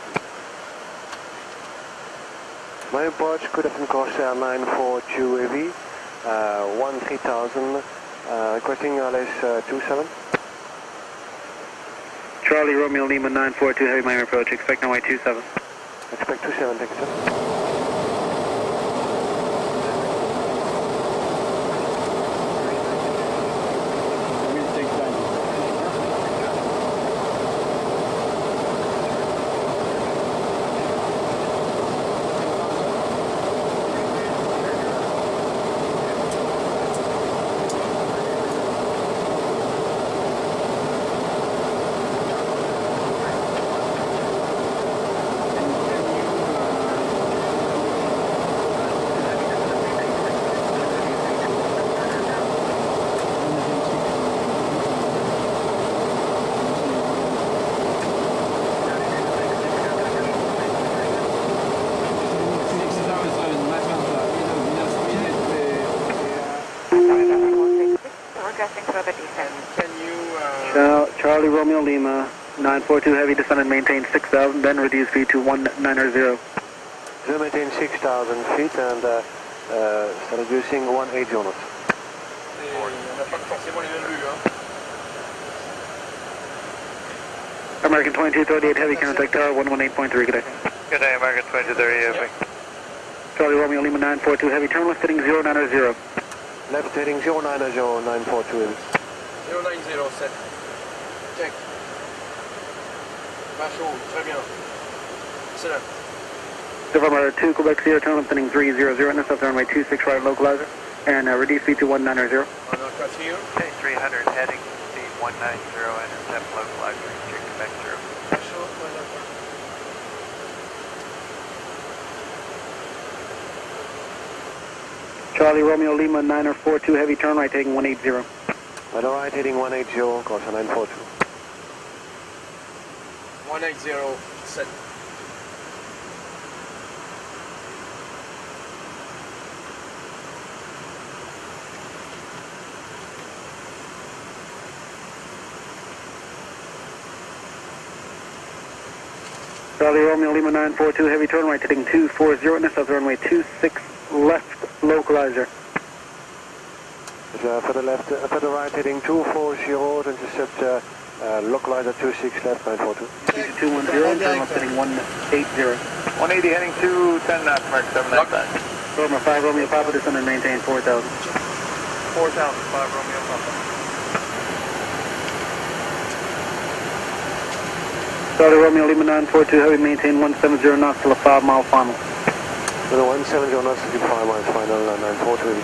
C: Miami approach, good afternoon, Corsair 942 AV, 13,000, requesting LS 27.
I: Charlie Romeo Lima 942 heavy Miami approach, expect runway 27.
C: Expect 27, thank you, sir.
I: Charlie Romeo Lima 942 heavy descend and maintain 6,000, then reduce speed to 1900.
C: So maintain 6,000 feet and start reducing 180 knots.
I: American 2238 heavy contact tower 118.3, good day.
J: Good day, American 2238 heavy.
I: Charlie Romeo Lima 942 heavy, turn left heading 090.
C: Left heading 090, 942 heavy.
F: 0907. Check. Pas chaud, très bien. Excellent.
I: November 2 Quebec Sierra, turn left heading 300, and south runway 26 right localizer, and reduce speed to 190.
E: aircraft here.
J: Okay, 300 heading speed 190, intercept localizer, check Quebec 0.
C: Sure, why not?
I: Charlie Romeo Lima 942 heavy turn right taking 180.
J: Right, all right, heading 180, course 942.
E: 180 set.
I: Charlie Romeo Lima 942 heavy turn right heading 240, next up runway 26 left localizer.
J: For the left, for the right heading 240, intercept localizer 26 left 942.
I: Speed 210, turn left heading 180.
J: 180 heading 210 knots, mark 795.
I: Roma 5 Romeo Papa, descend and maintain 4,000.
J: 4,000, 5 Romeo Papa.
I: Charlie Romeo Lima 942 heavy maintain 170 knots till a 5-mile final.
J: For the 170 knots to 5 miles final, 942 heavy.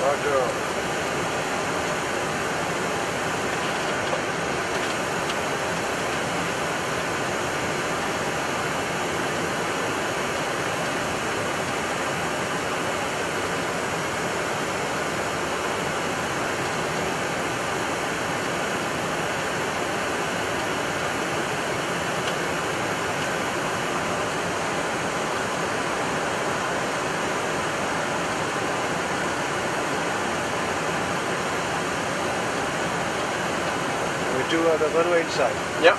E: Roger. We do the runway inside. Yeah.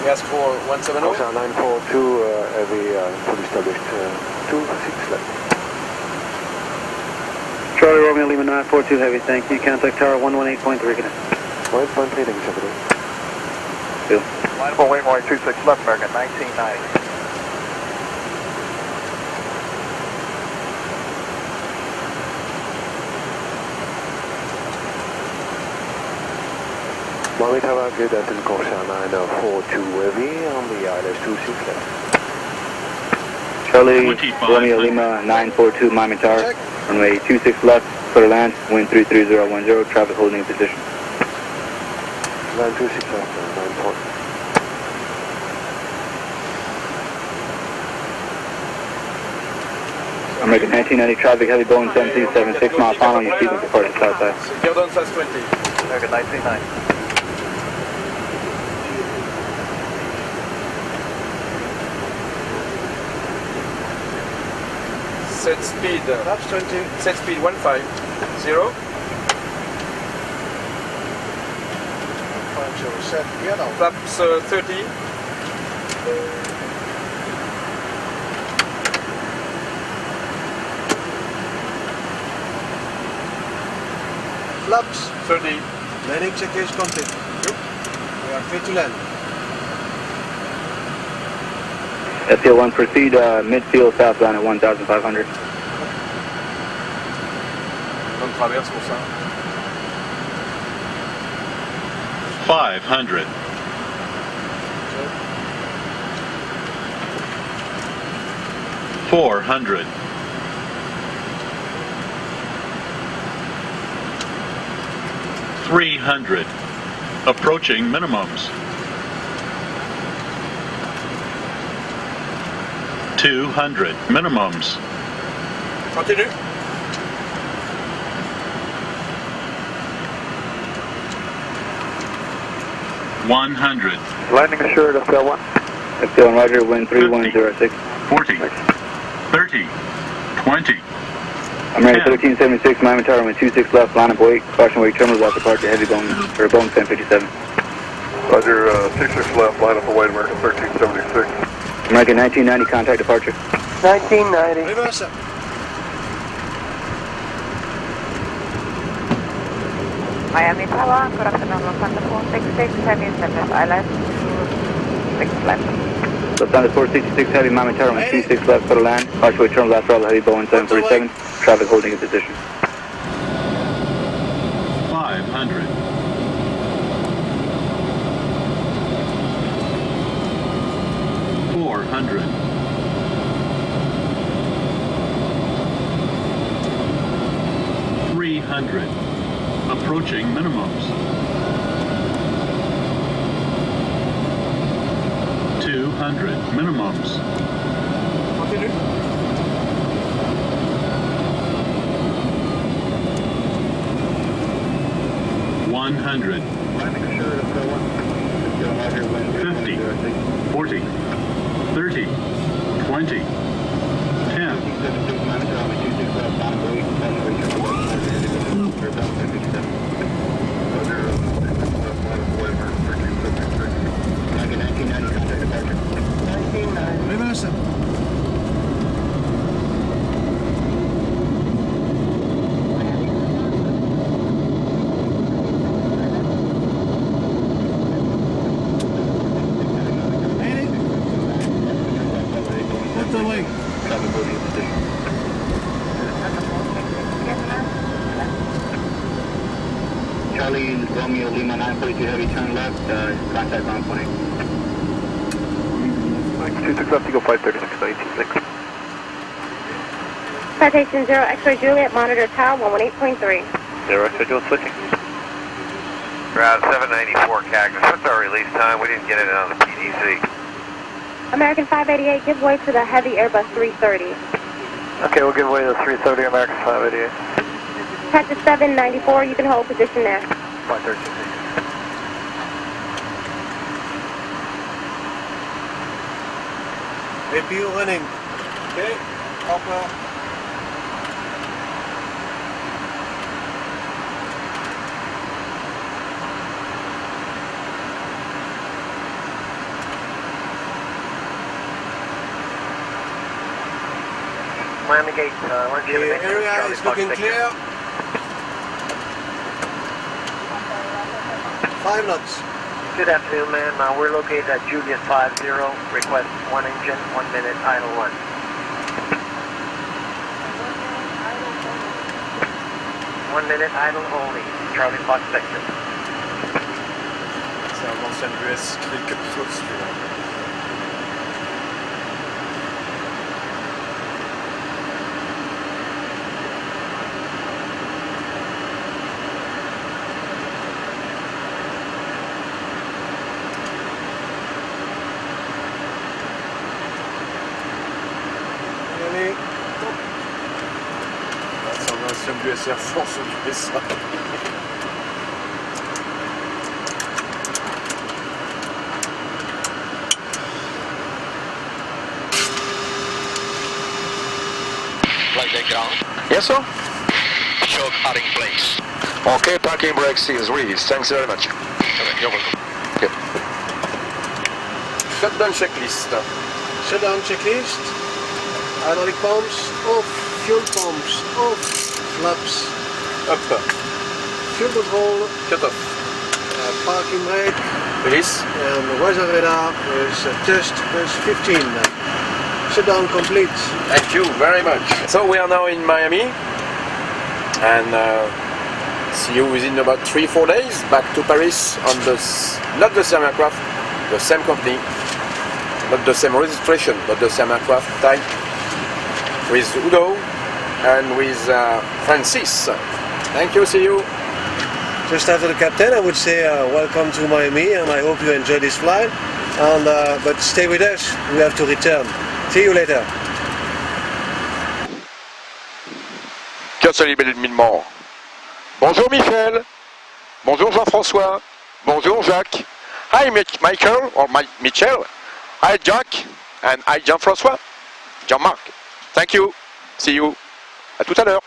E: We ask for 170.
J: Course 942 heavy, fully established 26 left.
I: Charlie Romeo Lima 942 heavy, thank you. Contact tower 118.3 connect.
J: 1.3 heading 70.
I: Bill.
J: Line for Waymark 26 left, American 1990. Miami Tower, good at in course 942 heavy on the ILS 26 left.
I: Charlie Romeo Lima 942 Miami Tower, runway 26 left, clear land, wind 33010, traffic holding position.
J: Line 26 left, 94.
I: American 1990 traffic, heavy Boeing 737, 6 mile final, you see them departing southside.
E: Gardon SAS 20.
J: American 1990.
E: Set speed.
C: Flaps 20.
E: Set speed 150.
C: Flaps 50 set. Yeah, no.
E: Flaps 30.
C: Flaps.
E: 30.
C: Landing check is complete.
E: Yep.
C: We are free to land.
I: FPL1 proceed midfield southbound at 1,500.
E: On traverse pour ça.
K: 500.
C: Check.
K: 400. 300. Approaching minimums. 200 minimums.
E: Continue.
K: 100.
J: Landing assured, FPL1.
I: FPL1 Roger, wind 3106.
K: 40. 30. 20.
I: American 1376 Miami Tower, wind 26 left, line up wait, caution wait terminals off departure, heavy Boeing, or Boeing 1057.
H: Roger, 26 left, line up await, American 1376.
I: American 1990, contact departure.
A: 1990.
C: Reverse.
A: Miami Tower, good afternoon, Lufthansa 466, heavy service ILS 6 left.
I: Lufthansa 466 heavy Miami Tower, wind 26 left, for the land, caution wait terminals off heavy Boeing 747. Traffic holding in position.
K: 500. 400. 300. Approaching minimums. 200 minimums. 100. 50. 40. 30. 20. 10.
I: Charlie Romeo Lima 942 heavy, turn left, contact ground 20. 26 left, you go 536, 186.
A: Citation 0 X-ray Juliet, monitor tower 118.3.
I: 0 X-ray Juliet switching.
L: Route 794 Cactus, what's our release time? We didn't get it on the PDC.
A: American 588, give way to the heavy Airbus 330.
J: Okay, we'll give way to the 330 American 588.
A: Patch 794, you can hold position there.
J: 536.
C: APU running. Okay, upper.
L: Miami Gate,
C: The area is looking clear. 5 knots.
L: Good afternoon, ma'am. We're located at Juliet 50. Request 1 engine, 1 minute, idle 1. One minute, idle only. Charlie Fox Sector.
E: C'est un ancien US qui est quelque chose celui-là.
C: Allez,
E: C'est un ancien US Air Force au USA.
F: Yes, sir?
L: Show cutting place.
F: Okay, parking brakes is released. Thanks very much.
L: You're welcome.
F: Okay.
E: Shutdown checklist.
C: shutdown checklist. Hydraulic pumps off, fuel pumps off, flaps
E: Up.
C: fuel control,
E: Cut off.
C: parking brake,
E: Release.
C: and the weather radar is test plus 15. Shutdown complete.
E: Thank you very much. So we are now in Miami and see you within about 3-4 days back to Paris on not the same aircraft, the same company, not the same registration, but the same aircraft type with Udo and with Francis. Thank you, see you.
C: Just after the captain, I would say welcome to Miami, and I hope you enjoy this flight. And but stay with us. We have to return. See you later.
F: Mille-mort. Bonjour Michel. Bonjour Jean-François. Bonjour Jacques. Hi Michael or Michel. Hi Jacques and hi Jean-François. Jean-Marc. Thank you. See you. À tout à l'heure.